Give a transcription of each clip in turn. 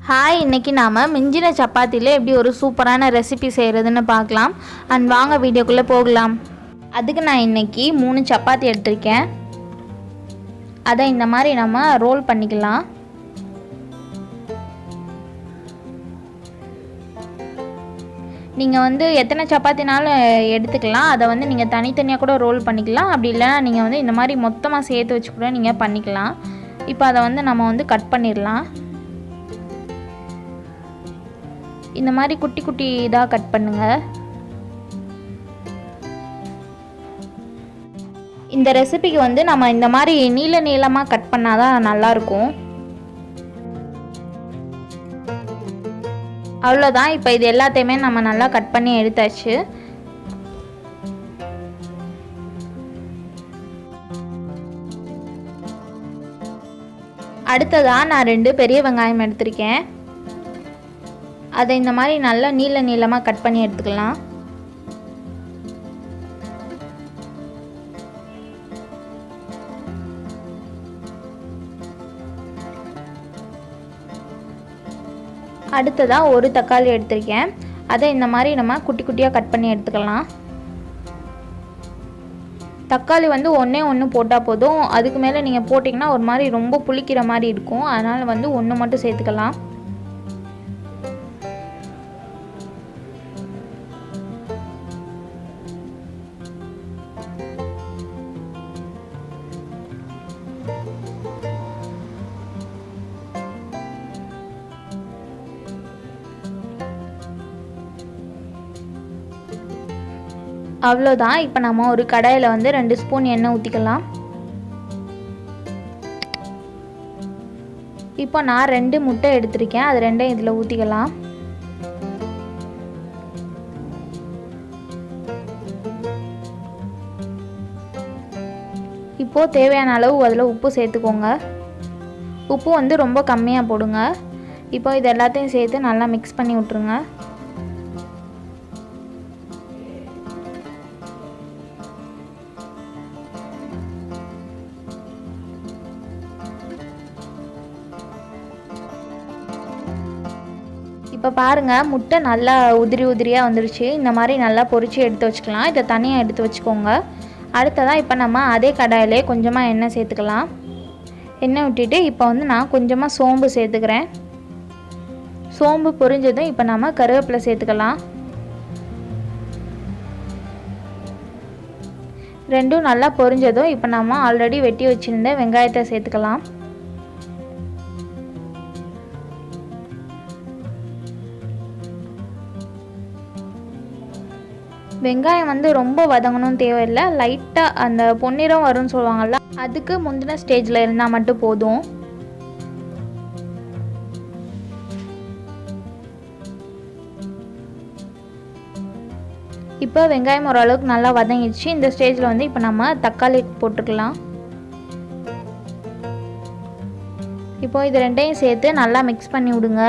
Hi, இன்றைக்கி நாம் மிஞ்சின சப்பாத்தியில் எப்படி ஒரு சூப்பரான ரெசிபி செய்கிறதுன்னு பார்க்கலாம். அண்ட் வாங்க வீடியோக்குள்ளே போகலாம். அதுக்கு நான் இன்றைக்கி 3 சப்பாத்தி எடுத்திருக்கேன். அதை இந்த மாதிரி நம்ம ரோல் பண்ணிக்கலாம். நீங்கள் எத்தனை சப்பாத்தினாலும் எடுத்துக்கலாம். அதை நீங்கள் தனித்தனியாக கூட ரோல் பண்ணிக்கலாம். அப்படி இல்லைனா நீங்கள் இந்த மாதிரி மொத்தமாக சேர்த்து வச்சு கூட நீங்கள் பண்ணிக்கலாம். இப்போ அதை நம்ம கட் பண்ணிடலாம். இந்த மாதிரி குட்டி குட்டி இதாக கட் பண்ணுங்கள். இந்த ரெசிபிக்கு நம்ம இந்த மாதிரி நீளமாக கட் பண்ணால் தான் நல்லாயிருக்கும். அவ்வளோதான். இப்போ இது எல்லாத்தையுமே நம்ம நல்லா கட் பண்ணி எடுத்தாச்சு. அடுத்ததாக நான் 2 பெரிய வெங்காயம் எடுத்திருக்கேன். அதை இந்த மாதிரி நல்லா நீளமாக கட் பண்ணி எடுத்துக்கலாம். அடுத்ததாக ஒரு தக்காளி எடுத்திருக்கேன். அதை இந்த மாதிரி நம்ம குட்டி குட்டியாக கட் பண்ணி எடுத்துக்கலாம். தக்காளி ஒன்று போட்டால் போதும். அதுக்கு மேலே நீங்கள் போட்டிங்கன்னா ஒரு மாதிரி ரொம்ப புளிக்கிற மாதிரி இருக்கும். அதனால் ஒன்று மட்டும் சேர்த்துக்கலாம். அவ்வளோதான். இப்போ நம்ம ஒரு கடாயில் 2 ஸ்பூன் எண்ணெய் ஊற்றிக்கலாம். இப்போ நான் 2 முட்டை எடுத்திருக்கேன். அது 2யும் இதில் ஊற்றிக்கலாம். இப்போது தேவையான அளவு அதில் உப்பு சேர்த்துக்கோங்க. உப்பு ரொம்ப கம்மியாக போடுங்க. இப்போ இது எல்லாத்தையும் சேர்த்து நல்லா மிக்ஸ் பண்ணி விட்ருங்க. இப்போ பாருங்கள், முட்டை நல்லா உதிரியாக வந்துடுச்சு. இந்த மாதிரி நல்லா பொரித்து எடுத்து வச்சுக்கலாம். இதை தனியாக எடுத்து வச்சுக்கோங்க. அடுத்ததாக இப்போ நம்ம அதே கடாயிலே கொஞ்சமாக எண்ணெய் சேர்த்துக்கலாம். எண்ணெய் விட்டுட்டு இப்போ நான் கொஞ்சமாக சோம்பு சேர்த்துக்கிறேன். சோம்பு பொரிஞ்சதும் இப்போ நம்ம கருவேப்பிலை சேர்த்துக்கலாம். ரெண்டும் நல்லா பொரிஞ்சதும் இப்போ நம்ம ஆல்ரெடி வெட்டி வச்சுருந்த வெங்காயத்தை சேர்த்துக்கலாம். வெங்காயம் ரொம்ப வதங்கணும் தேவையில்லை. லைட்டாக அந்த பொன்னிறம் வரும்னு சொல்லுவாங்கள்ல, அதுக்கு முந்தின ஸ்டேஜில் இருந்தால் மட்டும் போதும். இப்போ வெங்காயம் ஓரளவுக்கு நல்லா வதங்கிடுச்சு. இந்த ஸ்டேஜில் இப்போ நம்ம தக்காளி போட்டுக்கலாம். இப்போ இது 2யும் சேர்த்து நல்லா மிக்ஸ் பண்ணி விடுங்க.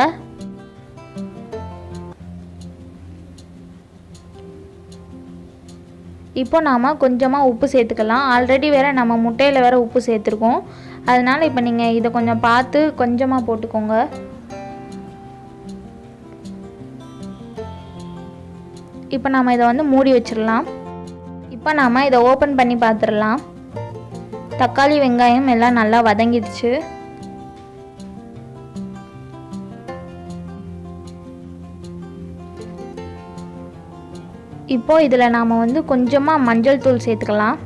இப்போ நாம் கொஞ்சமாக உப்பு சேர்த்துக்கலாம். ஆல்ரெடி வேறு நம்ம முட்டையில் வேறு உப்பு சேர்த்துருக்கோம். அதனால் இப்போ நீங்கள் இதை கொஞ்சம் பார்த்து கொஞ்சமாக போட்டுக்கோங்க. இப்போ நாம் இதை மூடி வச்சிடலாம். இப்போ நாம் இதை ஓப்பன் பண்ணி பார்த்துடலாம். தக்காளி வெங்காயம் எல்லாம் நல்லா வதங்கிடுச்சு. இப்போ இதில் நாம் கொஞ்சமாக மஞ்சள் தூள் சேர்த்துக்கலாம்.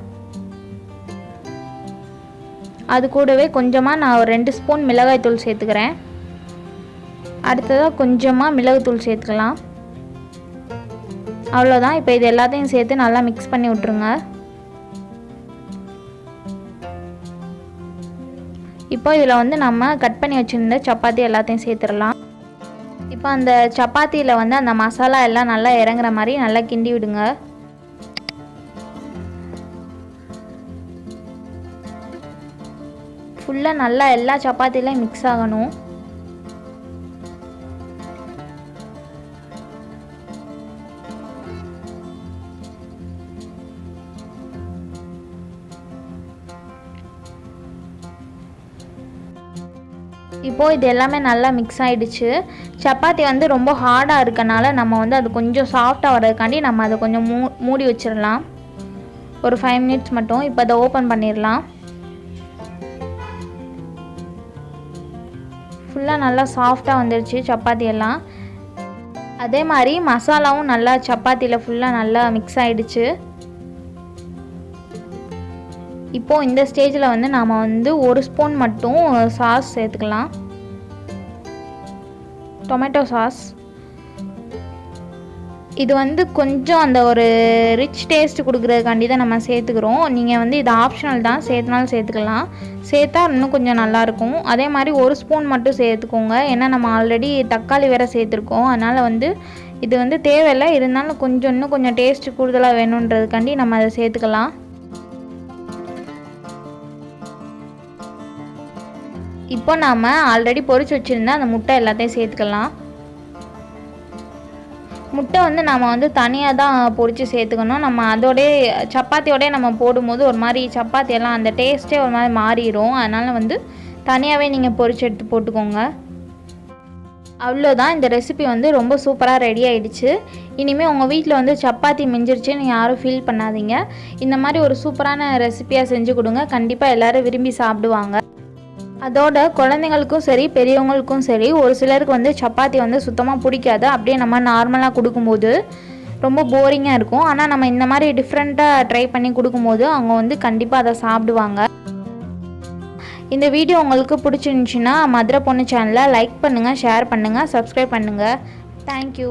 அது கூடவே கொஞ்சமாக நான் ஒரு 2 ஸ்பூன் மிளகாய் தூள் சேர்த்துக்கிறேன். அடுத்ததாக கொஞ்சமாக மிளகுத்தூள் சேர்த்துக்கலாம். அவ்வளோதான். இப்போ இது எல்லாத்தையும் சேர்த்து நல்லா மிக்ஸ் பண்ணி விட்ருங்க. இப்போ இதில் நம்ம கட் பண்ணி வச்சுருந்த சப்பாத்தி எல்லாத்தையும் சேர்த்துடலாம். இப்போ அந்த சப்பாத்தியில் அந்த மசாலா எல்லாம் நல்லா இறங்குற மாதிரி நல்லா கிண்டி விடுங்க. ஃபுல்லாக நல்லா எல்லா சப்பாத்திலையும் மிக்ஸ் ஆகணும். இப்போது இது எல்லாமே நல்லா மிக்ஸ் ஆகிடுச்சு. சப்பாத்தி வந்து ரொம்ப ஹார்டாக இருக்கனால நம்ம வந்து அது கொஞ்சம் சாஃப்டாக வர்றதுக்காண்டி நம்ம அதை கொஞ்சம் மூடி வச்சிடலாம் ஒரு 5 மினிட்ஸ் மட்டும். இப்போ அதை ஓப்பன் பண்ணிடலாம். ஃபுல்லாக நல்லா சாஃப்டாக வந்துடுச்சு சப்பாத்தி எல்லாம். அதே மாதிரி மசாலாவும் நல்லா சப்பாத்தியில் ஃபுல்லாக நல்லா மிக்ஸ் ஆகிடுச்சு. இப்போது இந்த ஸ்டேஜில் வந்து நாம் வந்து 1 ஸ்பூன் மட்டும் சாஸ் சேர்த்துக்கலாம், டொமேட்டோ சாஸ். இது வந்து கொஞ்சம் அந்த ஒரு ரிச் டேஸ்ட் கொடுக்குறதுக்காண்டி தான் நம்ம சேர்த்துக்கிறோம். நீங்கள் வந்து இது ஆப்ஷனல் தான், சேர்த்துனாலும் சேர்த்துக்கலாம். சேர்த்தா இன்னும் கொஞ்சம் நல்லாயிருக்கும். அதே மாதிரி 1 ஸ்பூன் மட்டும் சேர்த்துக்கோங்க, ஏன்னா நம்ம ஆல்ரெடி தக்காளி வேறு சேர்த்துருக்கோம். அதனால் வந்து இது வந்து தேவையில்லை, இருந்தாலும் இன்னும் கொஞ்சம் டேஸ்ட்டு கூடுதலாக வேணுன்றதுக்காண்டி நம்ம அதை சேர்த்துக்கலாம். இப்போ நாம் ஆல்ரெடி பொரிச்சு வச்சுருந்தா அந்த முட்டை எல்லாத்தையும் சேர்த்துக்கலாம். முட்டை வந்து நாம் வந்து தனியாக தான் பொரித்து சேர்த்துக்கணும். நம்ம அதோடய சப்பாத்தியோடய நம்ம போடும்போது ஒரு மாதிரி சப்பாத்தியெல்லாம் அந்த டேஸ்ட்டே ஒரு மாதிரி மாறிடும். அதனால் வந்து தனியாகவே நீங்கள் பொரிச்சு எடுத்து போட்டுக்கோங்க. அவ்வளோதான், இந்த ரெசிபி வந்து ரொம்ப சூப்பராக ரெடி ஆகிடுச்சு. இனிமேல் உங்கள் வீட்டில் வந்து சப்பாத்தி மிஞ்சிருச்சுன்னு யாரும் ஃபீல் பண்ணாதீங்க. இந்த மாதிரி ஒரு சூப்பரான ரெசிபியாக செஞ்சு கொடுங்க, கண்டிப்பாக எல்லோரும் விரும்பி சாப்பிடுவாங்க. அதோட குழந்தைங்களுக்கும் சரி பெரியவங்களுக்கும் சரி ஒரு சிலருக்கு வந்து சப்பாத்தி வந்து சுத்தமாக பிடிக்காது. அப்படியே நம்ம நார்மலாக கொடுக்கும்போது ரொம்ப போரிங்காக இருக்கும். ஆனால் நம்ம இந்த மாதிரி டிஃப்ரெண்ட்டாக ட்ரை பண்ணி கொடுக்கும்போது அவங்க வந்து கண்டிப்பாக அதை சாப்பிடுவாங்க. இந்த வீடியோ உங்களுக்கு பிடிச்சிருந்துச்சின்னா மதுரை பொண்ணு சேனலை லைக் பண்ணுங்கள், ஷேர் பண்ணுங்கள், சப்ஸ்கிரைப் பண்ணுங்கள். தேங்க்யூ.